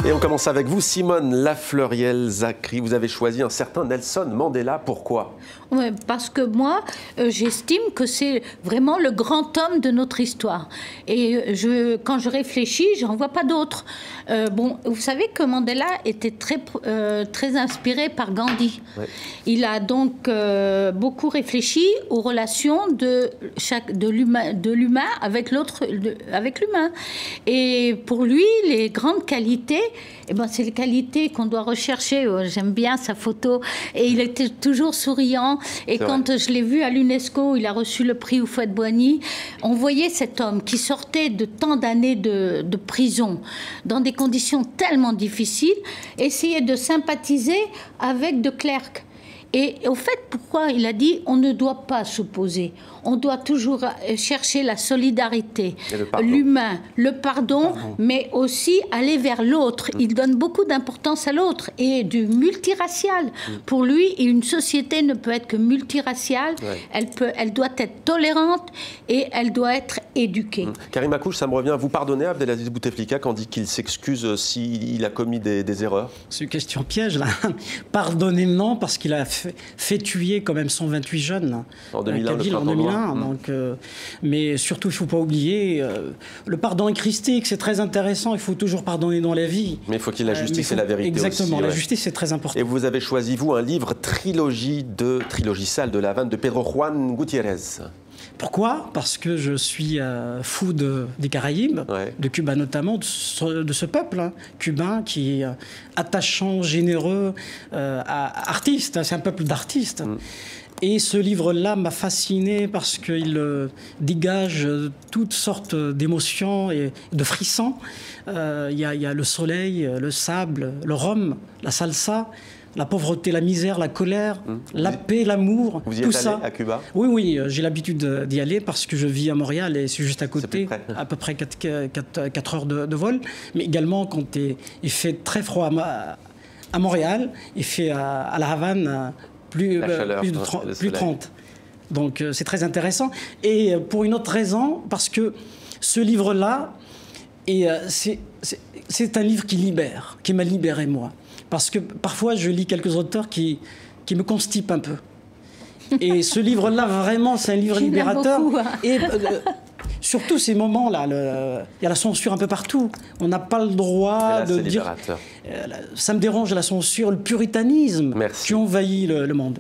Et on commence avec vous, Simone Lafleuriel-Zachary. Vous avez choisi un certain Nelson Mandela. Pourquoi? Ouais, parce que moi, j'estime que c'est vraiment le grand homme de notre histoire. Et quand je réfléchis, j'en vois pas d'autres. Bon, vous savez que Mandela était très inspiré par Gandhi. Ouais. Il a donc beaucoup réfléchi aux relations de l'humain avec l'autre, avec l'humain. Et pour lui, les grandes qualités, eh ben, c'est les qualités qu'on doit rechercher. J'aime bien sa photo. Et il était toujours souriant. Et quand je l'ai vu à l'UNESCO, il a reçu le prix Houphouët-Boigny, on voyait cet homme qui sortait de tant d'années de prison, dans des conditions tellement difficiles, essayer de sympathiser avec de Klerk. Et au fait, pourquoi il a dit on ne doit pas s'opposer, on doit toujours chercher la solidarité, l'humain, le pardon, mais aussi aller vers l'autre. Il donne beaucoup d'importance à l'autre et du multiracial. Pour lui, une société ne peut être que multiraciale, elle doit être tolérante et elle doit être éduquée. Karim Akouche, ça me revient, vous pardonnez Abdelaziz Bouteflika quand dit qu'il s'excuse s'il a commis des erreurs? C'est une question piège là. Pardonner non, parce qu'il a fait tuer quand même 128 jeunes en 2001, en 2001. Donc, mais surtout, il ne faut pas oublier, le pardon est christique, c'est très intéressant, il faut toujours pardonner dans la vie. Mais il faut qu'il y ait la justice et la vérité. Exactement, aussi, la justice c'est très important. Et vous avez choisi, vous, un livre trilogie Sal de La Havane de Pedro Juan Gutiérrez. Pourquoi? Parce que je suis fou des Caraïbes, de Cuba notamment, de ce peuple cubain qui est attachant, généreux, artiste. C'est un peuple d'artistes. Et ce livre-là m'a fasciné parce qu'il dégage toutes sortes d'émotions et de frissons. Il y a le soleil, le sable, le rhum, la salsa, la pauvreté, la misère, la colère, la paix, l'amour, tout ça. Vous y êtes allé à Cuba? Oui, j'ai l'habitude d'y aller parce que je vis à Montréal et c'est juste à côté, à peu près 4 heures de vol. Mais également, quand il fait très froid à Montréal, il fait à La Havane plus de 30. Donc c'est très intéressant. Et pour une autre raison, parce que ce livre-là, c'est un livre qui libère, qui m'a libéré moi. Parce que parfois, je lis quelques auteurs qui me constipent un peu. Et ce livre-là, vraiment, c'est un livre libérateur. Beaucoup, hein. Et surtout ces moments-là, il y a la censure un peu partout. On n'a pas le droit de dire... Ça me dérange, la censure, le puritanisme qui envahit le monde.